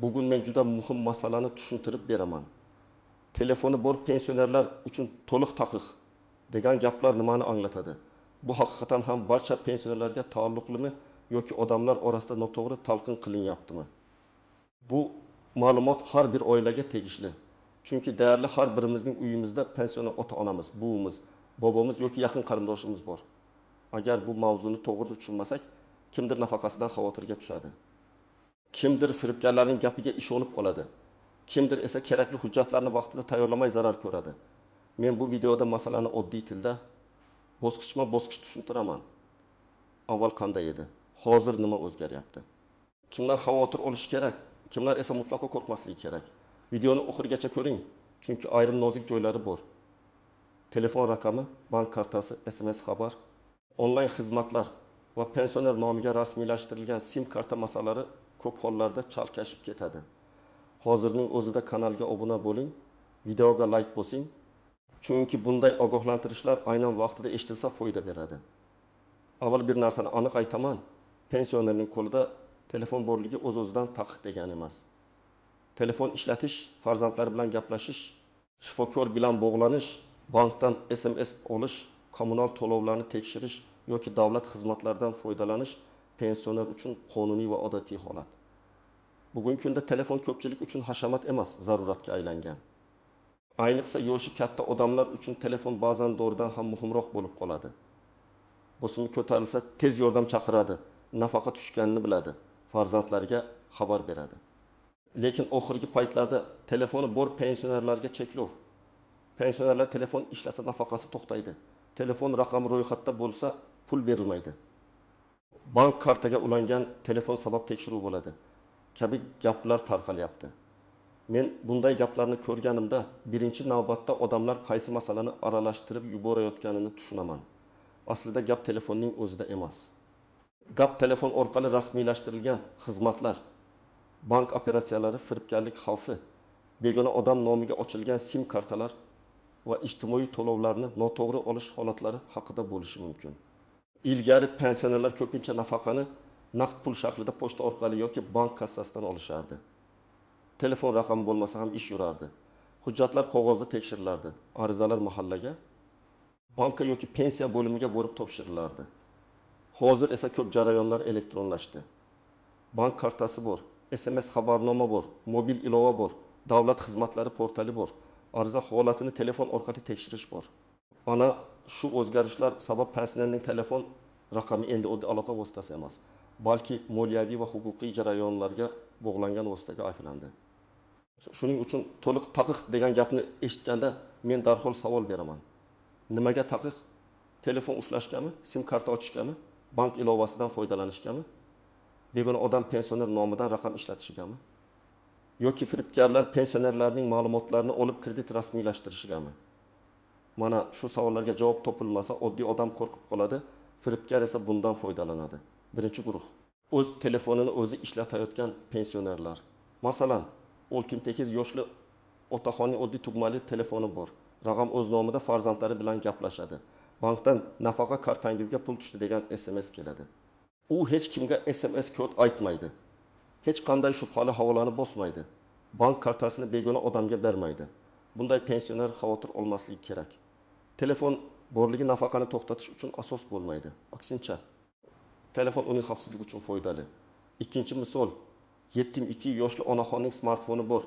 Bugun men juda muhim masalani tushuntirib beraman. Telefoni bor pensionerlar uchun to'liq taqiq degan gaplar nimani anglatadi? Bu haqiqatan ham barcha pensionerlarga taalluqlimi yoki odamlar orasida noto'g'ri talqin qilinyaptimi? Bu ma'lumot har bir oilaga tegishli. Chunki deyarli har birimizning uyimizda pensioner ota-onamiz, buvimiz, bobomiz yoki yaqin qarindoshimiz bor. Agar bu mavzuni to'g'ri tushunmasak, kimdir nafaqasidan xavotirga tushadi. Kimdir firibgarlarning gapiga ishonib qoladi. Kimdir esa kerakli hujjatlarni vaqtida tayyorlamay zarar ko'radi. Men bu videoda masalani oddiy tilda bosqichma-bosqich tushuntiraman. Avval qanday edi? Hozir nima o'zgaryapti? Kimlar xavotir olish kerak? Kimlar esa mutlaqo qo'rqmasligi kerak? Videoni oxirigacha ko'ring, chunki ayrim nozik joylari bor. Telefon raqami, bank kartasi, SMS xabar, onlayn xizmatlar va pensioner nomiga rasmiylashtirilgan SIM karta masalalari ko'p hollarda chalkashib ketadi. Hozirning o'zida kanalga obuna bo'ling, videoga like bosing, chunki bunday ogohlantirishlar aynan vaqtida eshitilsa foyda beradi. Avval bir narsani aniq aytaman, pensionerning qo'lida telefon borligi o'z-o'zidan taqiq degani emas. Telefon ishlatish, farzandlar bilan gaplashish, shifokor bilan bog'lanish, bankdan SMS olish, kommunal to'lovlarni tekshirish yoki davlat xizmatlaridan foydalanish pensioner uchun qonuniy va odatiy holat. Bugungi kunda telefon ko'pchilik uchun hashamat emas, zaruratga aylangan. Ayniqsa yoshi katta odamlar uchun telefon ba'zan doğrudan ham muhimroq bo'lib qoladi. Bosimi ko'tarilsa tez yordam chaqiradi, nafaqa tushganini biladi, farzandlariga xabar beradi. Lekin oxirgi paytlarda telefoni bor pensionerlarga cheklov. Pensionerlar telefon ishlasa nafaqasi to'xtaydi. Telefon raqami ro'yxatda bo'lsa pul berilmaydi. Bank kartaga ulangan telefon sabab tekshiruv bo'ladi. Kabi gaplar tarqalyapti. Men bunday gaplarni ko'rganimda birinchi navbatda odamlar qaysi masalani aralashtirib yuborayotganini tushunaman. Aslida gap telefonning o'zida emas. Gap telefon orqali rasmiylashtirilgan xizmatlar, bank operatsiyalari, firibgarlik xavfi, begona odam nomiga ochilgan SIM kartalar va ijtimoiy to'lovlarni noto'g'ri olish holatlari haqida bo'lishi mumkin. Ilgari pensionerlar ko'pincha nafaqani naqd pul shaklida pochta orqali yoki bank kassasidan olishardi. Telefon raqami bo'lmasa ham ish yurardi. Hujjatlar qog'ozda tekshirilardi. Arizalar mahallaga, banka yoki pensiya bo'limiga borib topshirilardi. Hozir esa ko'p jarayonlar elektronlashdi. Bank kartasi bor, SMS xabarnoma bor, mobil ilova bor, davlat xizmatlari portali bor. Ariza holatini telefon orqali tekshirish bor. Ana shu o'zgarishlar sabab pensionerning telefon raqami endi oddiy aloqa vositasi emas, balki moliyaviy va huquqiy jarayonlarga bog'langan vositaga aylandi. Shuning uchun to'liq taqiq degan gapni eshitganda men darhol savol beraman. Nimaga taqiq? Telefon ushlashgami, SIM karta ochishgami, bank ilovasidan foydalanishgami, begona odam pensioner nomidan raqam ishlatishgami, yoki firibgarlar pensionerlarning ma'lumotlarini olib kredit rasmiylashtirishgami? Mana shu savollarga javob topilmasa oddiy odam qo'rqib qoladi, firibgar esa bundan foydalanadi. Birinchi guruh. O'z telefonini o'zi ishlatayotgan pensionerlar. Masalan, oltin-tekis yoshli otaxonning oddiy tugmali telefoni bor. Raqam o'z nomida farzandlari bilan gaplashadi. Bankdan nafaqa kartangizga pul tushdi degan SMS keladi. U hech kimga SMS kod aytmaydi. Hech qanday shubhali havolani bosmaydi. Bank kartasini begona odamga bermaydi. Bunday pensioner xavotir olmasligi kerak. Telefon borligi nafaqani to'xtatish uchun asos bo'lmaydi. Aksincha, telefon uning xavfsizligi uchun foydali. Ikkinchi misol, yetim 2 yoshli onaxonning smartfoni bor.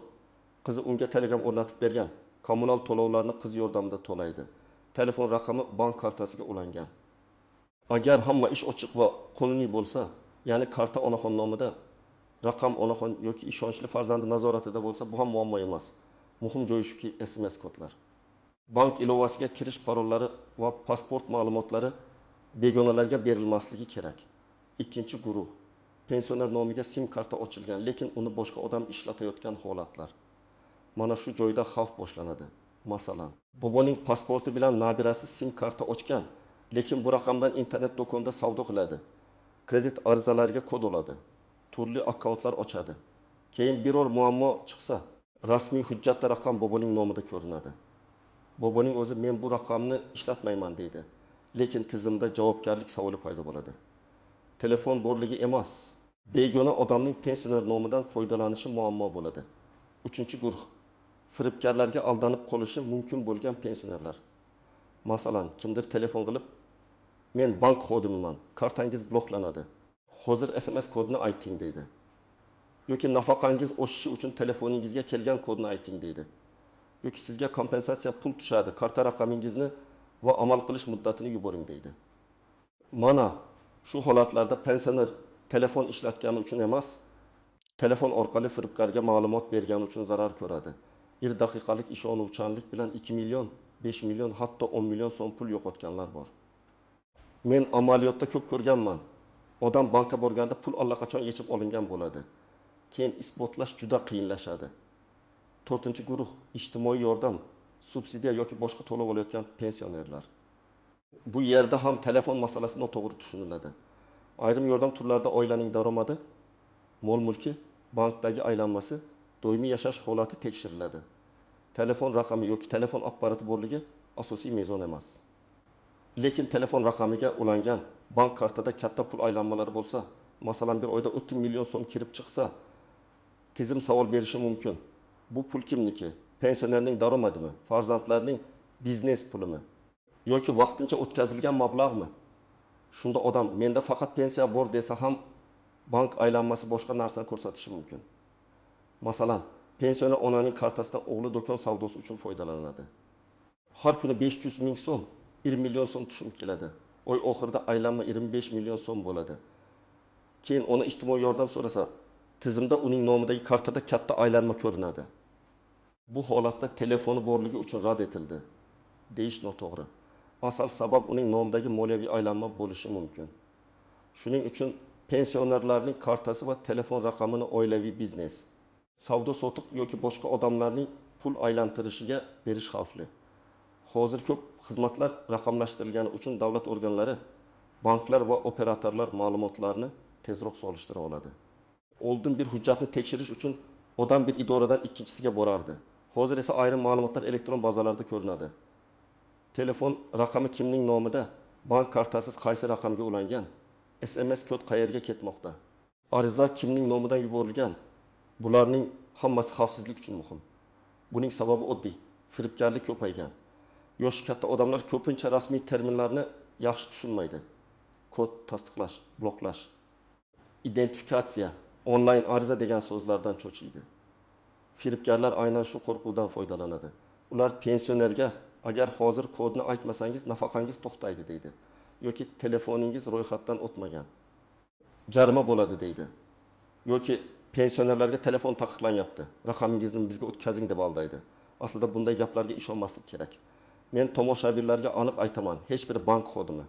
Qizi unga Telegram o'rnatib bergan. Kommunal to'lovlarni qiz yordamida to'laydi. Telefon raqami bank kartasiga ulangan. Agar hamma ish ochiq va qonuniy bo'lsa, ya'ni karta onaxon nomida, raqam onaxon yoki ishonchli farzandi nazoratida bo'lsa, bu ham muammo emas. Muhim joyi shuki SMS kodlar. Bank ilovasiga kirish parollari va pasport ma'lumotlari begonalarga berilmasligi kerak. Ikkinchi guruh. Pensioner nomiga SIM karta ochilgan, lekin uni boshqa odam ishlatayotgan holatlar. Mana shu joyda xavf boshlanadi. Masalan, boboning pasporti bilan nabirasi SIM karta ochgan, lekin bu raqamdan internet do'konda savdo qiladi. Kredit arizalariga kod oladi. Turli akkauntlar ochadi. Keyin biror muammo chiqsa, rasmiy hujjatda raqam boboning nomida ko'rinadi. Boboning o'zi men bu raqamni ishlatmayman deydi. Lekin tizimda javobgarlik savoli paydo bo'ladi. Telefon borligi emas, Begona odamning pensioner nomidan foydalanishi muammo bo'ladi. 3-guruh firibgarlarga aldanib qolishi mumkin bo'lgan pensionerlar. Masalan, kimdir telefon qilib, "Men bank xodimiman, kartangiz bloklanadi. Hozir SMS kodini ayting" deydi. Yoki nafaqangiz oshishi uchun telefoningizga kelgan kodni ayting deydi. Yoki sizga kompensatsiya pul tushadi, karta raqamingizni va amal qilish muddatini yuboring deydi. Mana shu holatlarda pensioner telefon ishlatgani uchun emas, telefon orqali firibgarga ma'lumot bergani uchun zarar ko'radi. 1 daqiqalik ishonuvchanlik bilan 2 million, 5 million, hatto 10 million so'm pul yo'qotganlar bor. Men amaliyotda ko'p ko'rganman. Odam bankka borganda pul allaqachon yechib olingan bo'ladi. Keyin isbotlash juda qiyinlashadi. 4-guruh ijtimoiy yordam, subsidiya yoki boshqa to'lov olayotgan pensionerlar. Bu yerda ham telefon masalasi noto'g'ri tushuniladi. Ayrim yordam turlarida oilaning daromadi, mol-mulki, bankdagi aylanmasi, doimiy yashash holati tekshiriladi. Telefon raqami yoki telefon apparati borligi asosiy mezon emas. Lekin telefon raqamiga ulangan bank kartada katta pul aylanmalari bo'lsa, masalan bir oyda 30 million so'm kirib chiqsa, tizim savol berishi mumkin. Bu pul kimniki? Pensionerning daromadimi? Farzandlarning biznes pulimi? Yoki vaqtincha o'tkazilgan mablag'mi? Shunda odam menda faqat pensiya bor desa ham bank aylanmasi boshqa narsani ko'rsatishi mumkin. Masalan, pensioner onaning kartasidan o'g'li do'kon savdosi uchun foydalanadi. Har kuni 500 ming so'm, 1 million so'm tushum keladi. Oy oxirida aylanma 25 million so'm bo'ladi. Keyin ona ijtimoiy yordam so'rasa, tizimda uning nomidagi kartada katta aylanma ko'rinadi. Bu holatda telefoni borligi uchun rad etildi deyish noto'g'ri. Asal sabab uning nomidagi moliyaviy aylanma bo'lishi mumkin. Shuning uchun pensionerlarning kartasi va telefon raqamini oilaviy biznes, savdo-sotiq yoki boshqa odamlarning pul aylantirishiga berish xavfli. Hozir ko'p xizmatlar raqamlashtirilgani uchun davlat organlari, banklar va operatorlar ma'lumotlarni tezroq solishtira oladi. Oldin bir hujjatni tekshirish uchun odam bir idoradan ikkinchisiga borardi. Hozir esa ayrim ma'lumotlar elektron bazalarda ko'rinadi. Telefon raqami kimning nomida, bank kartasiz qaysi raqamga ulangan, SMS kod qayerga ketmoqda, ariza kimning nomidan yuborilgan. Bularning hammasi xavfsizlik uchun muhim. Buning sababi oddiy, firibgarlik ko'paygan. Yoshi katta odamlar ko'pincha rasmiy terminlarni yaxshi tushunmaydi. Kod tasdiqlash, bloklash, identifikatsiya, onlayn ariza degan so'zlardan cho'chiydi. Firibgarlar aynan shu qo'rquvdan foydalanadi. Ular pensionerga agar hozir kodni aytmasangiz nafaqangiz to'xtaydi deydi. Yoki telefoningiz ro'yxatdan o'tmagan, jarima bo'ladi deydi. Yoki pensionerlarga telefon taqiqlanyapti, raqamingizni bizga o'tkazing deb aldaydi. Aslida bunday gaplarga ishonmaslik kerak. Men tomoshabinlarga aniq aytaman, hech bir bank xodimi,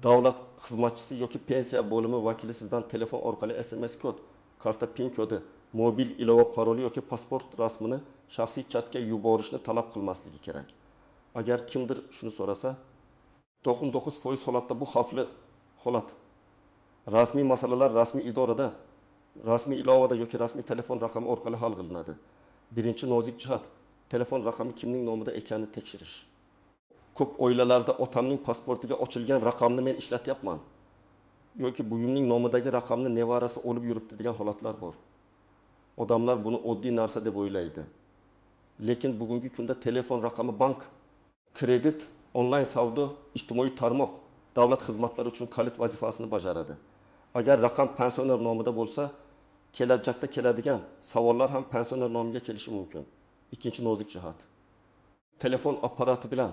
davlat xizmatchisi yoki pensiya bo'limi vakili sizdan telefon orqali SMS kod, karta PIN kodi, mobil ilova paroli yoki pasport rasmini shaxsiy chatga yuborishni talab qilmasligi kerak. Agar kimdir shuni so'rasa, 99% holatda bu xavfli holat. Rasmiy masalalar rasmiy idorada, rasmiy ilovada yoki rasmiy telefon raqami orqali hal qilinadi. Birinchi nozik jihat, telefon raqami kimning nomida ekanini tekshirish. Ko'p oilalarda otamning pasportiga ochilgan raqamni men ishlatyapman yoki buvimning nomidagi raqamni nevarasi olib yuribdi degan holatlar bor. Odamlar buni oddiy narsa deb o'ylaydi. Lekin bugungi kunda telefon raqami bank, kredit, onlayn savdo, ijtimoiy tarmoq, davlat xizmatlari uchun kalit vazifasini bajaradi. Agar raqam pensioner nomida bo'lsa, kelajakda keladigan savollar ham pensioner nomiga kelishi mumkin. Ikkinchi nozik jihat. Telefon apparati bilan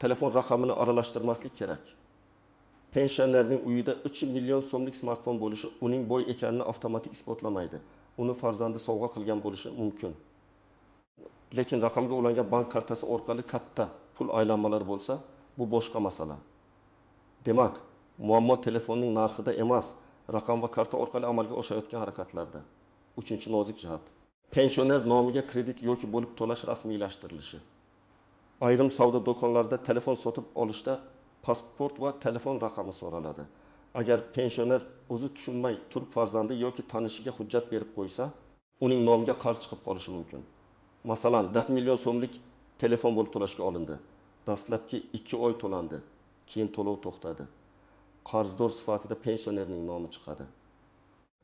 telefon raqamini aralashtirmaslik kerak. Pensionerning uyida 3 million so'mlik smartfon bo'lishi uning boy ekanini avtomatik isbotlamaydi. Uni farzandi sovg'a qilgan bo'lishi mumkin. Lekin raqamga ulangan bank kartasi orqali katta pul aylanmalari bo'lsa, bu boshqa masala. Demak, muammo telefonning narxida emas, raqam va karta orqali amalga oshayotgan harakatlarda. 3-nozik jihat. Pensioner nomiga kredit yoki bo'lib to'lash rasmiylashtirilishi. Ayrim savdo do'konlarida telefon sotib olishda pasport va telefon raqami so'raladi. Agar pensioner o'zi tushunmay turib farzandi yoki tanishiga hujjat berib qo'ysa, uning nomiga qarz chiqib qolishi mumkin. Masalan, 4 million so'mlik telefon bo'lib to'lashga olindi. Dastlabki 2 oy to'landi, keyin to'lov to'xtadi. Qarzdor sifatida pensionerning nomi chiqadi.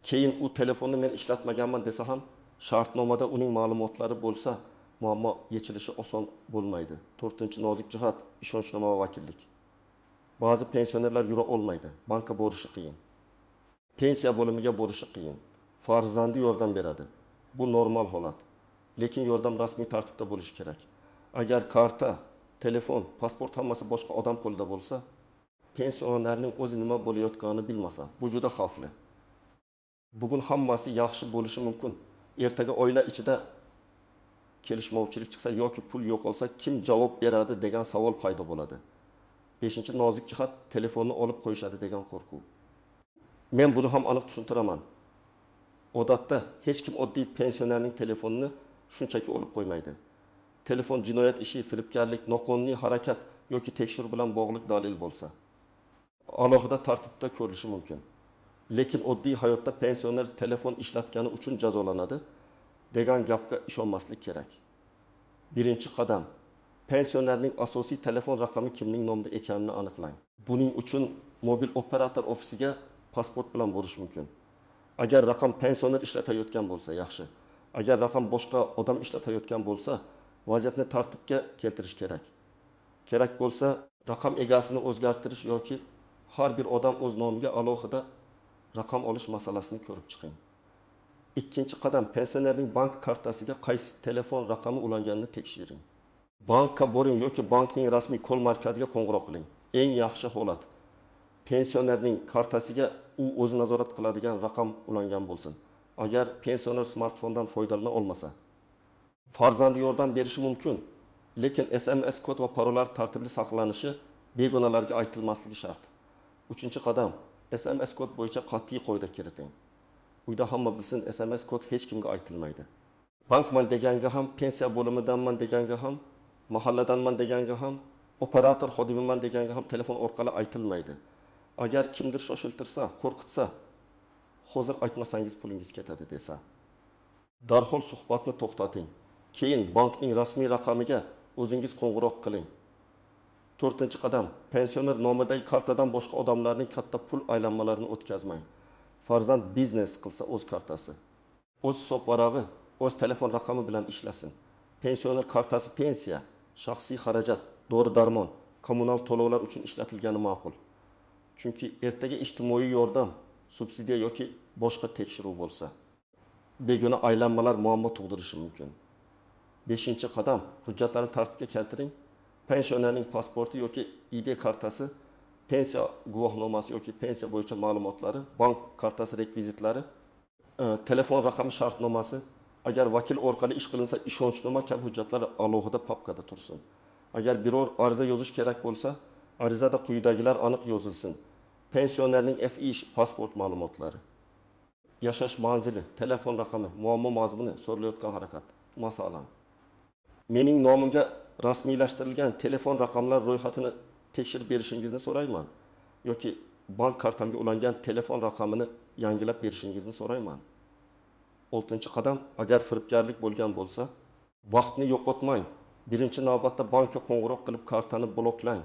Keyin u telefonni men ishlatmaganman desa ham, shartnomada uning ma'lumotlari bo'lsa, muammo yechilishi oson bo'lmaydi. 4-nozik jihat ishonchnoma va vakillik. Ba'zi pensionerlar yura olmaydi, bankka borishi qiyin. Pensiya bo'limiga borishi qiyin. Farzandi yordam beradi. Bu normal holat. Lekin yordam rasmiy tartibda bo'lishi kerak. Agar karta, telefon, pasport hammasi boshqa odam qo'lida bo'lsa, pensionerning o'zi nima bo'layotganini bilmasa, bu juda xavfli. Bugun hammasi yaxshi bo'lishi mumkin. Ertaga oila ichida kelishmovchilik chiqsa yoki pul yo'qolsa kim javob beradi degan savol paydo bo'ladi. 5-nozik jihat telefonni olib qo'yishadi degan qo'rquv. Men buni ham aniq tushuntiraman. Odatda hech kim oddiy pensionerning telefonini shunchaki olib qo'ymaydi. Telefon jinoyat ishi, firibgarlik, noqonuniy harakat yoki tekshiruv bilan bog'liq dalil bo'lsa, alohida tartibda ko'rilishi mumkin. Lekin oddiy hayotda pensioner telefon ishlatgani uchun jazolanadi degan gapga ishonmaslik kerak. Birinchi qadam, pensionerning asosiy telefon raqami kimning nomida ekanini aniqlang. Buning uchun mobil operator ofisiga pasport bilan borish mumkin. Agar raqam pensioner ishlatayotgan bo'lsa, yaxshi. Agar raqam boshqa odam ishlatayotgan bo'lsa, vaziyatni tartibga keltirish kerak. Kerak bo'lsa, raqam egasini o'zgartirish yoki har bir odam o'z nomiga alohida raqam olish masalasini ko'rib chiqing. Ikkinchi qadam, pensionerning bank kartasiga qaysi telefon raqami ulanganini tekshiring. Bankka boring yoki bankning rasmiy kol markaziga qo'ng'iroq qiling. Eng yaxshi holat pensionerning kartasiga u o'zi nazorat qiladigan raqam ulangan bo'lsin. Agar pensioner smartfondan foydalana olmasa, farzandi yordam berishi mumkin, lekin SMS kod va parolar tartibli saqlanishi begonalarga aytilmasligi shart. 3-qadam, SMS kod bo'yicha qat'iy qoida kiriting. Uyda hamma bilsin, SMS kod hech kimga aytilmaydi. Bankman deganga ham, pensiya bo'limidanman deganga ham, mahalladanman deganga ham, operator xodimiman deganga ham telefon orqali aytilmaydi. Agar kimdir shoshiltirsa, qo'rqitsa, hozir aytmasangiz pulingiz ketadi desa, darhol suhbatni to'xtating. Keyin bankning rasmiy raqamiga o'zingiz qo'ng'iroq qiling. 4-qadam, pensioner nomidagi kartadan boshqa odamlarning katta pul aylanmalarini o'tkazmang. Farzand biznes qilsa o'z kartasi, o'z hisob varag'i, o'z telefon raqami bilan ishlasin. Pensioner kartasi pensiya, shaxsiy xarajat, dori-darmon, kommunal to'lovlar uchun ishlatilgani ma'qul. Chunki ertaga ijtimoiy yordam, subsidiya yoki boshqa tekshiruv bo'lsa, begona aylanmalar muammo tug'dirishi mumkin. 5-qadam, hujjatlarni tartibga keltiring. Pensionerning pasporti yoki ID kartasi, pensiya guvohnomasi yoki pensiya bo'yicha ma'lumotlari, bank kartasi rekvizitlari, telefon raqami shartnomasi, agar vakil orqali ish qilinsa ishonchnoma kabi hujjatlar alohida papkada tursin. Agar biror ariza yozish kerak bo'lsa, arizada quyidagilar aniq yozilsin. Pensionerning FI pasport ma'lumotlari, yashash manzili, telefon raqami, muammo mazmuni, so'ralayotgan harakat. Masalan, mening nomimga rasmiylashtirilgan telefon raqamlar ro'yxatini tekshirib berishingizni so'rayman yoki bank kartamga ulangan telefon raqamini yangilab berishingizni so'rayman. 6-qadam, agar firibgarlik bo'lgan bo'lsa, vaqtni yo'qotmang. Birinchi navbatda bankka qo'ng'iroq qilib kartani bloklang.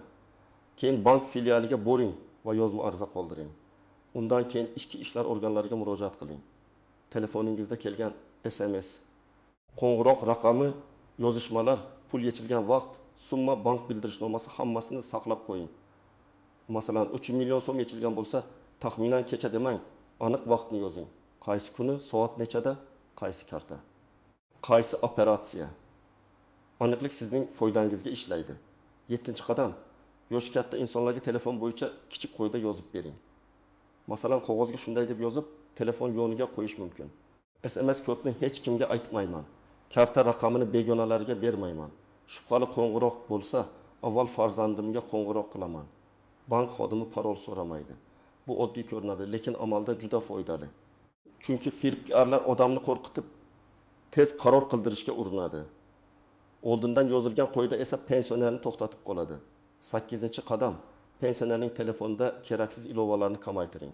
Keyin bank filialiga boring va yozma ariza qoldiring. Undan keyin ichki ishlar organlariga murojaat qiling. Telefoningizda kelgan SMS, qo'ng'iroq raqami, yozishmalar, pul yechilgan vaqt, summa, bank bildirishnomasi hammasini saqlab qo'ying. Masalan, 3 million so'm yechilgan bo'lsa, taxminan kecha demang, aniq vaqtni yozing. Qaysi kuni, soat nechada, qaysi karta, qaysi operatsiya. Aniqlik sizning foydangizga ishlaydi. 7-qadam, yoshi katta insonlarga telefon bo'yicha kichik qo'yda yozib bering. Masalan, qog'ozga shunday deb yozib, telefon yoniga qo'yish mumkin. SMS kodni hech kimga aytmayman. Karta raqamini begonalarga bermayman. Shubhali qo'ng'iroq bo'lsa, avval farzandimga qo'ng'iroq qilaman. Bank xodimi parol so'ramaydi. Bu oddiy ko'rinadi, lekin amalda juda foydali. Chunki firibgarlar odamni qo'rqitib, tez qaror qildirishga urinadi. Oldindan yozilgan qo'yda esa pensionerni to'xtatib qoladi. 8-qadam, pensionerning telefonda keraksiz ilovalarni kamaytiring.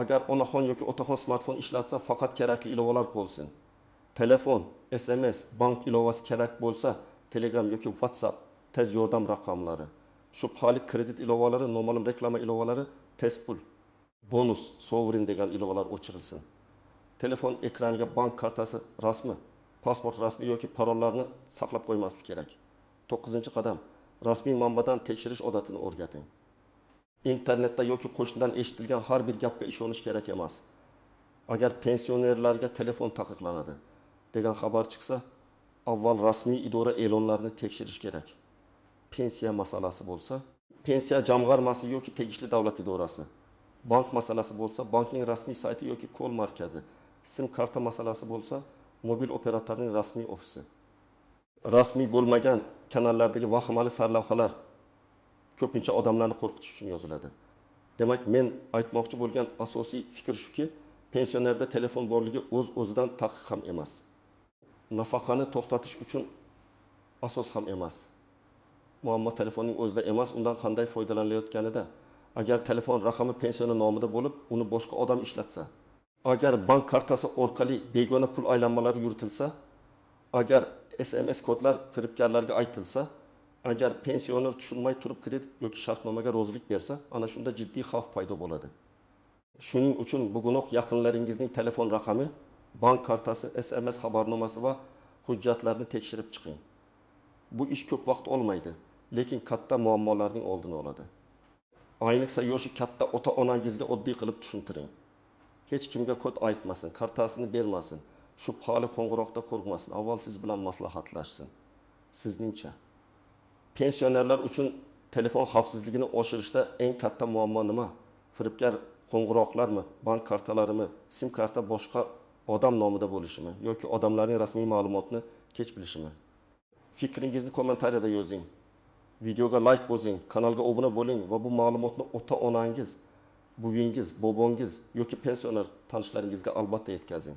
Agar onaxon yoki otaxon smartfon ishlatsa, faqat kerakli ilovalar qo'ysin. Telefon, SMS, bank ilovasi kerak bo'lsa, Telegram yoki WhatsApp, tez yordam raqamlari, shubhali kredit ilovalari, noma'lum reklama ilovalari, tez pul Bonus, sovrin degan ilovalar o'chirilsin. Telefon ekraniga bank kartasi rasmi, pasport rasmi yoki parollarni saqlab qo'ymaslik kerak. 9-qadam, rasmiy manbadan tekshirish odatini o'rgating. İnternetda yoki qo'shnidan eshitilgan har bir gapga ishonish kerak emas. Agar pensionerlarga telefon taqiqlanadi degan xabar chiqsa, avval rasmiy idora e'lonlarini tekshirish kerak. Pensiya masalasi bo'lsa, pensiya jamg'armasi yoki tegishli davlat idorasi. Bank masalasi bo'lsa, bankning rasmiy sayti yoki kol markazi. Sim karta masalasi bo'lsa, mobil operatorning rasmiy ofisi. Rasmiy bo'lmagan kanallardagi vahimali sarlavhalar ko'pincha odamlarni qo'rqitish uchun yoziladi. Demak, men aytmoqchi bo'lgan asosiy fikr shuki, pensionerda telefon borligi o'z-o'zidan taqiq ham emas. Nafaqani to'xtatish uchun asos ham emas. Muammo telefonning o'zida emas, undan qanday foydalanilayotganida. Agar telefon raqami pensioner nomida bo'lib, uni boshqa odam ishlatsa, agar bank kartasi orqali begona pul aylanmalari yuritilsa, agar SMS kodlar firibgarlarga aytilsa, agar pensioner tushunmay turib kredit yoki shartnomaga rozilik bersa, ana shunda jiddiy xavf paydo bo'ladi. Shuning uchun bugunoq yaqinlaringizning telefon raqami, bank kartasi, SMS xabarnomasi va hujjatlarni tekshirib chiqing. Bu ish ko'p vaqt olmaydi, lekin katta muammolarning oldini oladi. Ayniqsa yoshi katta ota-onangizga oddiy qilib tushuntiring. Hech kimga kod aytmasin, kartasini bermasin, shubhali qo'ng'iroqda qo'rqmasin, avval siz bilan maslahatlashsin. Sizningcha pensionerlar uchun telefon xavfsizligini oshirishda eng katta muammo nima? Firibgar qo'ng'iroqlarmi, bank kartalarimi, sim karta boshqa odam nomida bo'lishimi yoki odamlarning rasmiy ma'lumotini kech bilishimi? Fikringizni kommentariyada yozing. Videoga like bosing, kanalga obuna bo'ling va bu ma'lumotni ota-onangiz, buvingiz, bobongiz yoki pensioner tanishlaringizga albatta yetkazing.